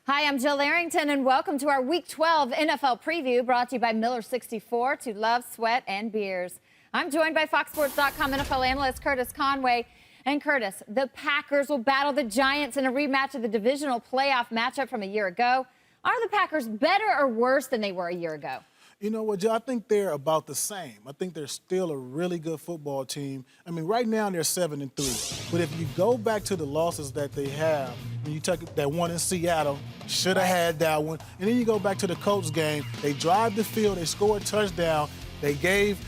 Hi, I'm Jill Arrington, and welcome to our Week 12 NFL preview brought to you by Miller 64 to love, sweat, and beers. I'm joined by FoxSports.com NFL analyst Curtis Conway. And Curtis, the Packers will battle the Giants in a rematch of the divisional playoff matchup from a year ago. Are the Packers better or worse than they were a year ago? You know what, Joe? I think they're about the same. I think they're still a really good football team. I mean, right now they're 7-3. But if you go back to the losses that they have, when you take that one in Seattle, should have had that one. And then you go back to the Colts game. They drive the field. They score a touchdown. They gave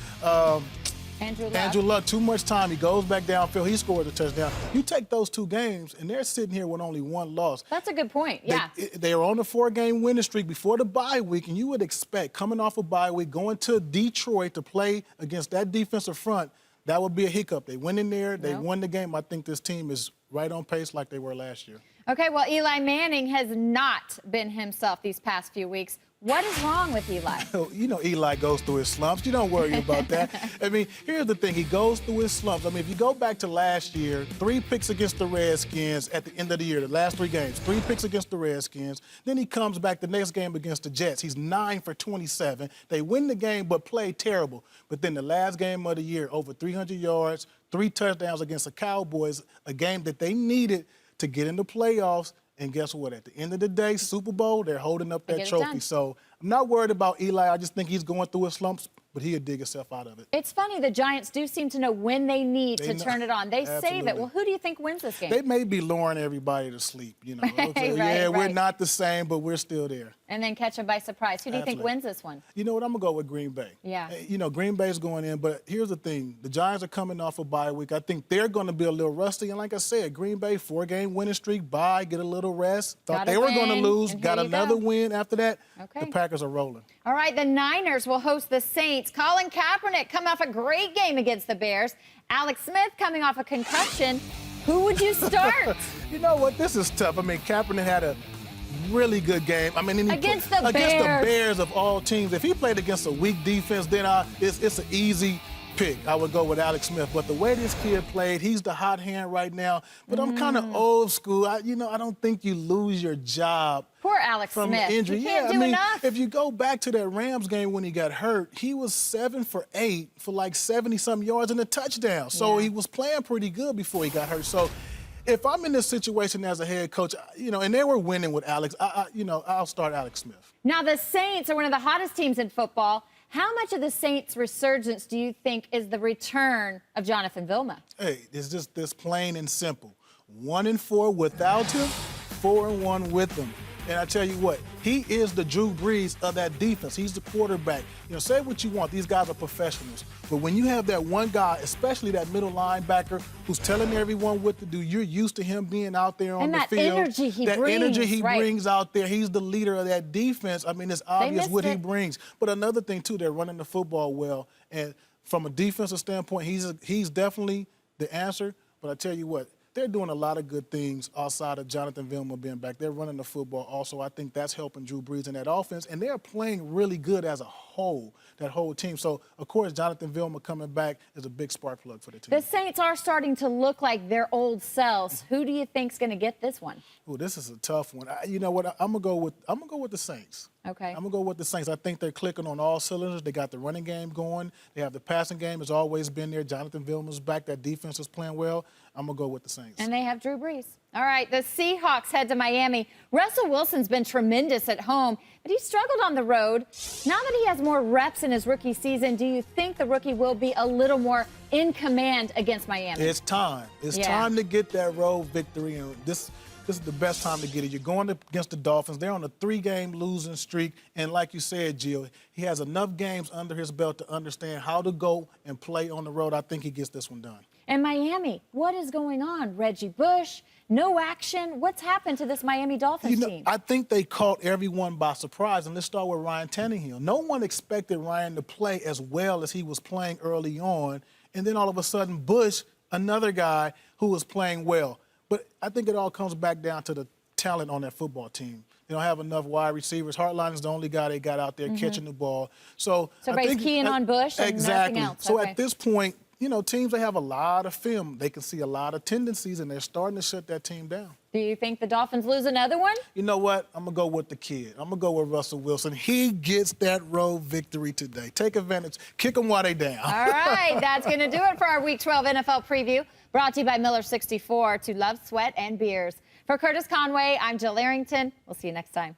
Andrew Luck too much time. He goes back downfield. He scored a touchdown. You take those two games, and they're sitting here with only one loss. That's a good point, yeah. They were on a 4-game winning streak before the bye week, and you would expect, coming off a bye week, going to Detroit to play against that defensive front, that would be a hiccup. They went in there. They won the game. I think this team is right on pace like they were last year. Okay, well, Eli Manning has not been himself these past few weeks. What is wrong with Eli? You know Eli goes through his slumps. You don't worry about that. I mean, here's the thing. He goes through his slumps. I mean, if you go back to last year, 3 picks against the Redskins at the end of the year, the last 3 games, 3 picks against the Redskins. Then he comes back the next game against the Jets. He's 9 for 27. They win the game but play terrible. But then the last game of the year, over 300 yards, 3 touchdowns against the Cowboys, a game that they needed to get in the playoffs. And guess what? At the end of the day, Super Bowl, they're holding up that trophy. So I'm not worried about Eli. I just think he's going through his slumps, but he'll dig himself out of it. It's funny, the Giants do seem to know when they need to turn it on. They save it. Well, who do you think wins this game? They may be luring everybody to sleep, you know. Okay, we're not the same, but we're still there. And then catch them by surprise. Who do you think wins this one? You know what? I'm going to go with Green Bay. Yeah. You know, Green Bay's going in, but here's the thing. The Giants are coming off a bye week. I think they're going to be a little rusty. And like I said, Green Bay, 4-game winning streak, bye, get a little rest. Thought they were going to lose, got another win after that. Okay. The Packers are rolling. All right, the Niners will host the Saints. Colin Kaepernick coming off a great game against the Bears. Alex Smith coming off a concussion. Who would you start? You know what? This is tough. I mean, Kaepernick had a really good game. I mean, against the Bears of all teams. If he played against a weak defense, then it's an easy pick. I would go with Alex Smith. But the way this kid played, he's the hot hand right now. But I'm kind of old school. I don't think you lose your job. Poor Alex from Smith. Injury. He can't do enough. If you go back to that Rams game when he got hurt, he was 7 for 8 for like 70-something yards and a touchdown. So he was playing pretty good before he got hurt. So if I'm in this situation as a head coach, and they were winning with Alex, I'll start Alex Smith. Now, the Saints are one of the hottest teams in football. How much of the Saints' resurgence do you think is the return of Jonathan Vilma? Hey, it's just this plain and simple. 1-4 without him, 4-1 with him. And I tell you what, he is the Drew Brees of that defense. He's the quarterback. Say what you want. These guys are professionals. But when you have that one guy, especially that middle linebacker, who's telling everyone what to do, you're used to him being out there on the field. And that energy he brings out there. He's the leader of that defense. I mean, it's obvious what he brings. But another thing, too, they're running the football well. And from a defensive standpoint, he's definitely the answer. But I tell you what, they're doing a lot of good things outside of Jonathan Vilma being back. They're running the football also. I think that's helping Drew Brees in that offense. And they're playing really good as a whole, that whole team. So, of course, Jonathan Vilma coming back is a big spark plug for the team. The Saints are starting to look like their old selves. Who do you think's going to get this one? Oh, this is a tough one. You know what? I'm gonna go with the Saints. Okay. I'm gonna go with the Saints. I think they're clicking on all cylinders. They got the running game going. They have the passing game has always been there. Jonathan Vilma's back. That defense is playing well. I'm gonna go with the Saints. And they have Drew Brees. All right, the Seahawks head to Miami. Russell Wilson's been tremendous at home, but he struggled on the road. Now that he has more reps in his rookie season, do you think the rookie will be a little more in command against Miami? It's time. It's time to get that road victory, and this is the best time to get it. You're going against the Dolphins. They're on a 3-game losing streak. And like you said, Jill, he has enough games under his belt to understand how to go and play on the road. I think he gets this one done. And Miami, what is going on? Reggie Bush, no action. What's happened to this Miami Dolphins team? I think they caught everyone by surprise. And let's start with Ryan Tannehill. No one expected Ryan to play as well as he was playing early on. And then all of a sudden, Bush, another guy who was playing well. But I think it all comes back down to the talent on that football team. They don't have enough wide receivers. Hartline is the only guy they got out there catching the ball. So everybody's keying on Bush and nothing else. So at this point, you know, teams, they have a lot of film. They can see a lot of tendencies, and they're starting to shut that team down. Do you think the Dolphins lose another one? You know what? I'm going to go with the kid. I'm going to go with Russell Wilson. He gets that road victory today. Take advantage. Kick them while they down. All right, that's going to do it for our Week 12 NFL preview, brought to you by Miller 64 to love, sweat, and beers. For Curtis Conway, I'm Jill Arrington. We'll see you next time.